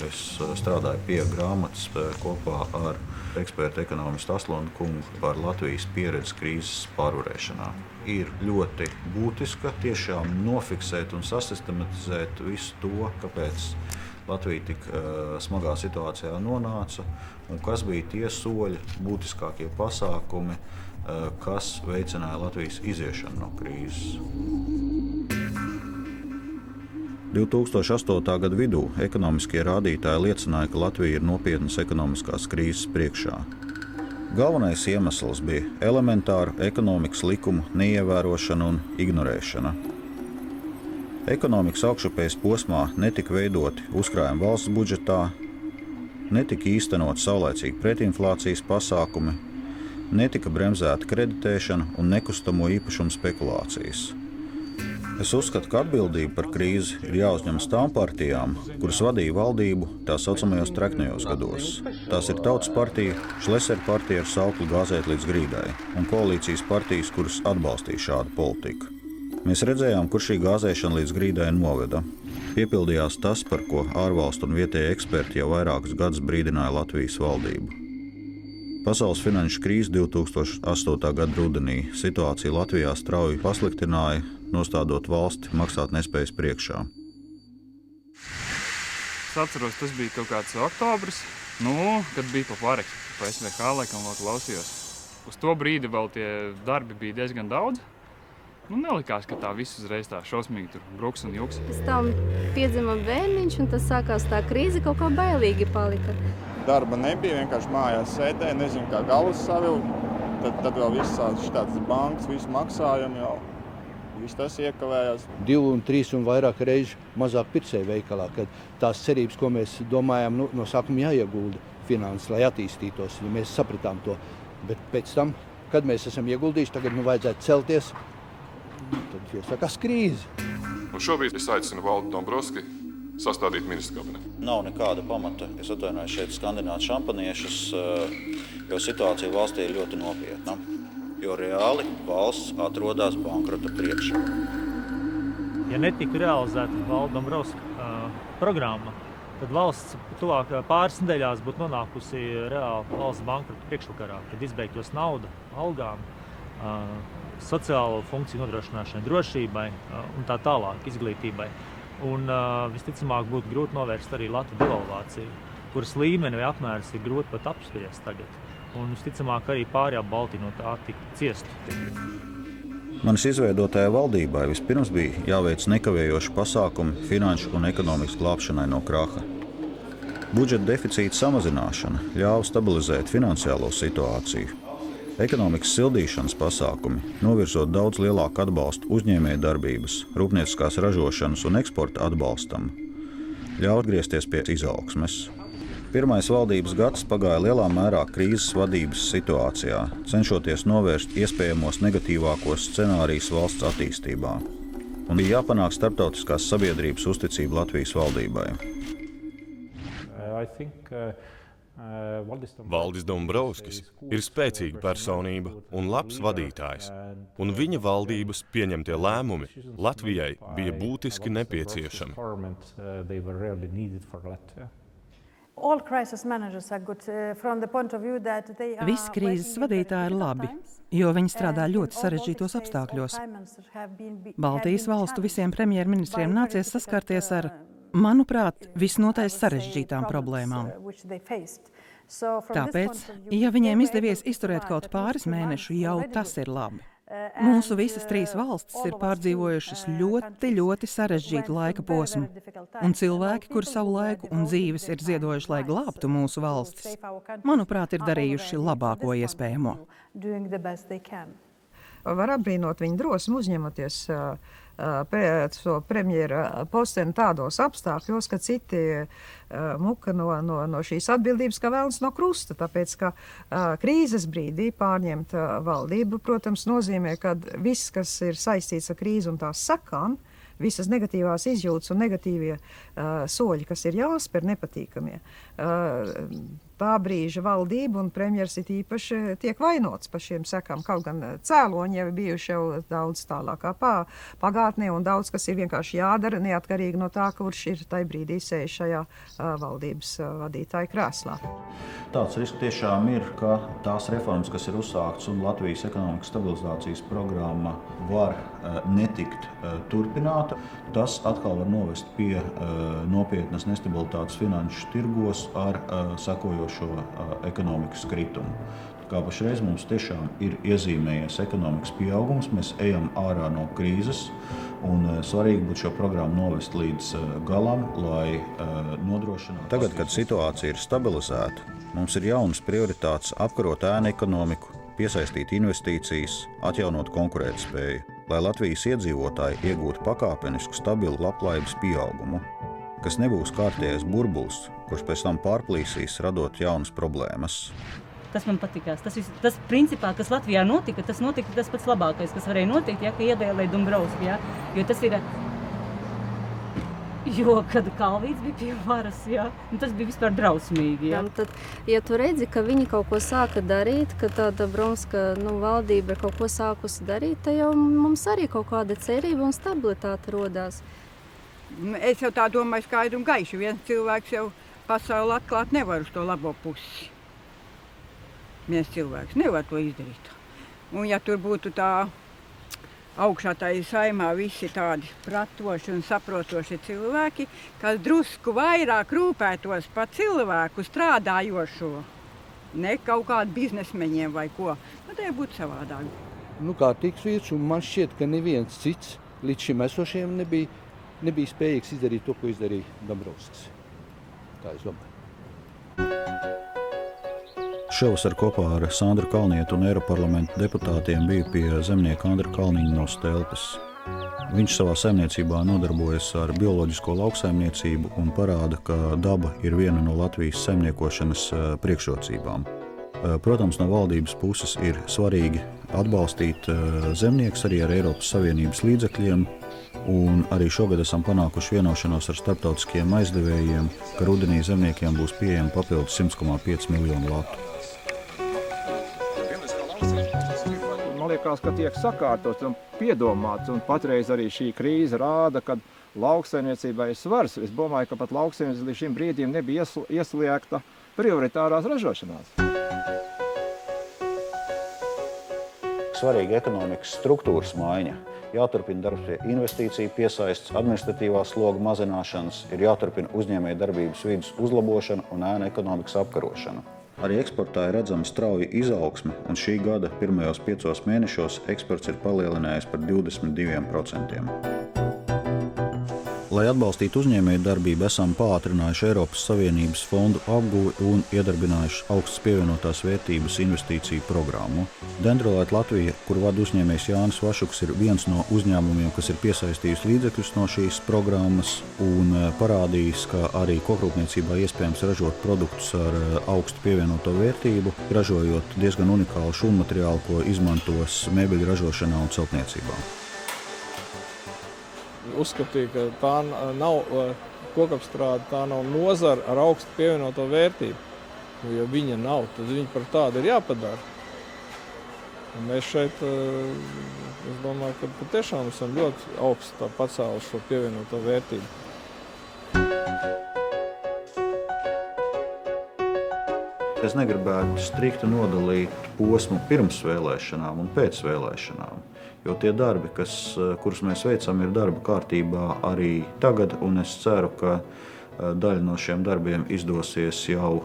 es strādāju pie grāmatas kopā ar ekspertu ekonomistu Aslonu kungu par Latvijas pieredzi krīzes pārvarēšanā. Ir ļoti būtiska tiešām nofiksēt un sastematizēt visu to, kāpēc Latvija tik smagā situācijā nonāca un kas bija tie soļi, būtiskākie pasākumi, kas veicināja Latvijas iziešanu no krīzes. 2008. gada vidū ekonomiskie rādītāji liecināja, ka Latvija ir nopietnas ekonomiskās krīzes priekšā. Galvenais iemesls bija elementāra ekonomikas likumu neievērošana un ignorēšana. Ekonomikas augšupejas posmā netika veidoti uzkrājumi valsts budžetā, netika īstenot saulaicīgi pretinflācijas pasākumi, netika bremzēta kreditēšana un nekustamo īpašumu spekulācijas. Es uzskatu, ka atbildība par krīzi ir jāuzņemas tām partijām, kuras vadīja valdību tā saucamajos treknajos gados. Tās ir Tautas partija, Šlesera partija ar saukli gāzēt līdz grīdai un koalīcijas partijas, kuras atbalstīja šādu politiku. Mēs redzējām, kur šī gāzēšana līdz grīdai noveda. Piepildījās tas, par ko ārvalstu un vietējie eksperti jau vairākus gadus brīdināja Latvijas valdību. Pasaules finanšu krīze 2008. gada rudenī situācija Latvijā strauji pasliktināja, nostādot valsti maksāt nespējas priekšā. Es atceros, tas bija kaut kāds oktobris, kad bija pa SVH laikam vēl klausījos. Uz to brīdi vēl tie darbi bija diezgan daudz. Nelikās, ka tā viss uzreiz tā šausmīgi tur bruks un juks. Pēc tam piedzima bērniņš un tas sākās tā krīze, kaut kā bailīgi palika. Darba nebija, vienkārši mājās sēdēja, nezinu, kā galus savilkt. Tad vēl viss šitāds bankas, visu maksājumi jau. Viss tas iekavējās. 2 un 3 un vairāk reizi mazāk pircēju veikalā, kad tās cerības, ko mēs domājām, no sākuma jāiegulda finanses, lai attīstītos, ja mēs sapratām to. Bet pēc tam, kad mēs esam ieguldījuši, tagad vajadzētu celties, tad iesākās krīze. Šobrīd es aicinu Valdi Dombrovski sastādīt ministru kabinetu. Nav nekāda pamata, es atvainoju šeit skandināt šampaniešus, jo situācija valstī ir ļoti nopietna. Jo reāli valsts atrodas bankrota priekšā. Ja netiktu realizēta Valda Dombrovska programma, tad valsts tuvāk pāris nedēļās būtu nonākusi reāli valsts bankrota priekšvakarā, kad izbeigtos nauda, algām, sociālo funkciju nodrošināšanai, drošībai un tā tālāk, izglītībai. Un visticamāk būtu grūti novērst arī Latu devalvāciju, kuras līmeni vai apmērs ir grūti pat apspriest tagad. Un visticamāk arī pārējā Baltija no tā tik ciestu. Manas izveidotajai valdībai vispirms bija jāveic nekavējoši pasākumi finanšu un ekonomikas glābšanai no kraha. Budžeta deficīta samazināšana ļāva stabilizēt finansiālo situāciju. Ekonomikas sildīšanas pasākumi, novirzot daudz lielāku atbalstu uzņēmēju darbības, rūpnieciskās ražošanas un eksporta atbalstam, ļauj atgriezties pie izaugsmes. Pirmais valdības gads pagāja lielā mērā krīzes vadības situācijā, cenšoties novērst iespējamos negatīvākos scenārijus valsts attīstībā. Un bija jāpanāk starptautiskās sabiedrības uzticība Latvijas valdībai. Valdis Dombrovskis ir spēcīga personība un labs vadītājs, un viņa valdības pieņemtie lēmumi Latvijai bija būtiski nepieciešami. Visi krīzes vadītāji ir labi, jo viņi strādā ļoti sarežģītos apstākļos. Baltijas valstu visiem premjerministriem nācies saskarties ar, manuprāt, visnotaļ sarežģītām problēmām. Tāpēc, ja viņiem izdevies izturēt kaut pāris mēnešu, jau tas ir labi. Mūsu visas 3 valstis ir pārdzīvojušas ļoti sarežģītu laika posmu, un cilvēki, kuri savu laiku un dzīves ir ziedojuši, lai glābtu mūsu valstis, manuprāt, ir darījuši labāko iespējamo. Var apbrīnot viņu drosmu uzņemoties premjera posteni tādos apstākļos, ka citi muka no šīs atbildības kā velns no krusta, tāpēc, ka krīzes brīdī pārņemt valdību, protams, nozīmē, ka viss, kas ir saistīts ar krīzi un tās sakām, visas negatīvās izjūtas un negatīvie soļi, kas ir jāspēr nepatīkamie. Tā brīža valdība un premjers it īpaši tiek vainots par šiem sekām. Kaut gan cēloņi jau bijuši jau daudz tālākā pagātnē un daudz, kas ir vienkārši jādara, neatkarīgi no tā, kurš ir tai brīdī sēž šajā valdības vadītāja krēslā. Tāds risks tiešām ir, ka tās reformas, kas ir uzsāktas un Latvijas ekonomikas stabilizācijas programma var netikt turpināta, tas atkal var novest pie nopietnas nestabilitātes finanšu tirgos ar sekojošo ekonomikas kritumu. Kā pašreiz mums tiešām ir iezīmējies ekonomikas pieaugums, mēs ejam ārā no krīzes un svarīgi būtu šo programmu novest līdz galam, lai nodrošinātu. Tagad, kad situācija ir stabilizēta, mums ir jaunas prioritātes apkarot ēnu ekonomiku, piesaistīt investīcijas, atjaunot konkurētspēju, lai Latvijas iedzīvotāji iegūtu pakāpenisku, stabilu labklājības pieaugumu, kas nebūs kārtējais burbulis, kurš pēc tam pārplīsīs, radot jaunas problēmas. Tas man patikās. Tas principā, kas Latvijā notika, tas pats labākais, kas varēja notikt, ja, ka ievēlēja Dombrovski, ja, jo tas ir, kad Kalvīts bija pie varas, ja, tas bija vispār drausmīgi, ja. Tad, ja tu redzi, ka viņi kaut ko sāka darīt, ka tā Dombrovska, valdība ir kaut ko sākusi darīt, tad jau mums arī kaut kāda cerība un stabilitāte rodās. Es jau tā domāju skaidru un gaišu. Viens cilvēks jau pasauli atklāt nevar uz to labo pusi. Viens cilvēks nevar to izdarīt. Un ja tur būtu tā augšā tā saimā visi tādi pratoši un saprotoši cilvēki, kas drusku vairāk rūpētos par cilvēku strādājošo, ne kaut kādu biznesmeņiem vai ko, tad būtu savādāk. Kārtīgs vīrs, un man šķiet, ka neviens cits līdz šim esošiem nebija spējīgs izdarīt to, ko izdarīja Dombrovskis. Tā es domāju. Šovasar kopā ar Sandru Kalnietu un Eiroparlamenta deputātiem biju pie zemnieka Andra Kalniņa no Stelpes. Viņš savā saimniecībā nodarbojas ar bioloģisko lauksaimniecību un parāda, ka daba ir viena no Latvijas saimniekošanas priekšrocībām. Protams, no valdības puses ir svarīgi atbalstīt zemniekus arī ar Eiropas Savienības līdzekļiem, un arī šogad esam panākuši vienošanos ar starptautiskiem aizdevējiem, ka rudenī zemniekiem būs pieejama papildus 100,5 miljonu latu. Man liekas, ka tiek sakārtots un piedomāts, un patreiz arī šī krīze rāda, ka lauksaimniecībai ir svars. Es domāju, ka pat lauksaimniecība līdz šim brīdim nebija ieslēgta prioritārās ražošanās. Svarīga ekonomikas struktūras maiņa. Jāturpina darbs pie investīciju piesaistes, administratīvās sloga mazināšanas, ir jāturpina uzņēmēju darbības vides uzlabošana un ēnu ekonomikas apkarošana. Arī eksportā ir redzama strauja izaugsme, un šī gada pirmajos 5 mēnešos eksports ir palielinājies par 22%. Lai atbalstītu uzņēmēju darbību, esam pātrinājuši Eiropas Savienības fondu apguvi un iedarbinājuši augstas pievienotās vērtības investīciju programmu. Dendrolite Latvija, kur vada uzņēmējs Jānis Vašuks, ir viens no uzņēmumiem, kas ir piesaistījis līdzekļus no šīs programmas un parādījis, ka arī kokrūpniecībā iespējams ražot produktus ar augstu pievienoto vērtību, ražojot diezgan unikālu šūnmateriālu, ko izmantos mēbeļu ražošanā un celtniecībā. Uzskatīja, ka tā nav kokapstrāde, tā nav nozara ar augstu pievienoto vērtību. Ja viņa nav, tad viņa par tādu ir jāpadara. Un mēs šeit, es domāju, ka patiešām esam ļoti augstu pacēluši šo pievienoto vērtību. Es negribētu strikti nodalīt posmu pirms vēlēšanām un pēc vēlēšanām. Jo tie darbi, kurus mēs veicam, ir darba kārtībā arī tagad, un es ceru, ka daļa no šiem darbiem izdosies jau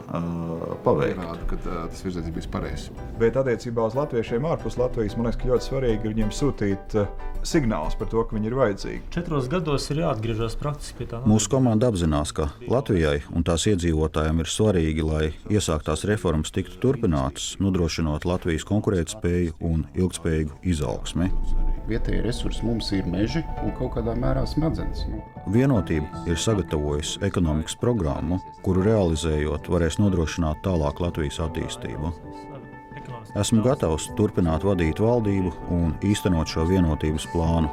paveikt. Ka tas virziens bijis pareizs. Bet attiecībā uz latviešiem ārpus Latvijas, man liekas, ka ļoti svarīgi ir viņiem sūtīt signālus par to, ka viņi ir vajadzīgi. 4 gados ir jāatgriežas praktiski pie tā. Mūsu komanda apzinās, ka Latvijai un tās iedzīvotājiem ir svarīgi, lai iesāktās reformas tiktu turpinātas, nodrošinot Latvijas konkurētspēju un ilgtspējīgu izaugsmi. Vietējie resursi mums ir meži un kaut kādā mērā smadzenes. Vienotība ir sagatavojusi ekonomikas programmu, kuru realizējot varēs nodrošināt tālāk Latvijas attīstību. Esmu gatavs turpināt vadīt valdību un īstenot šo vienotības plānu.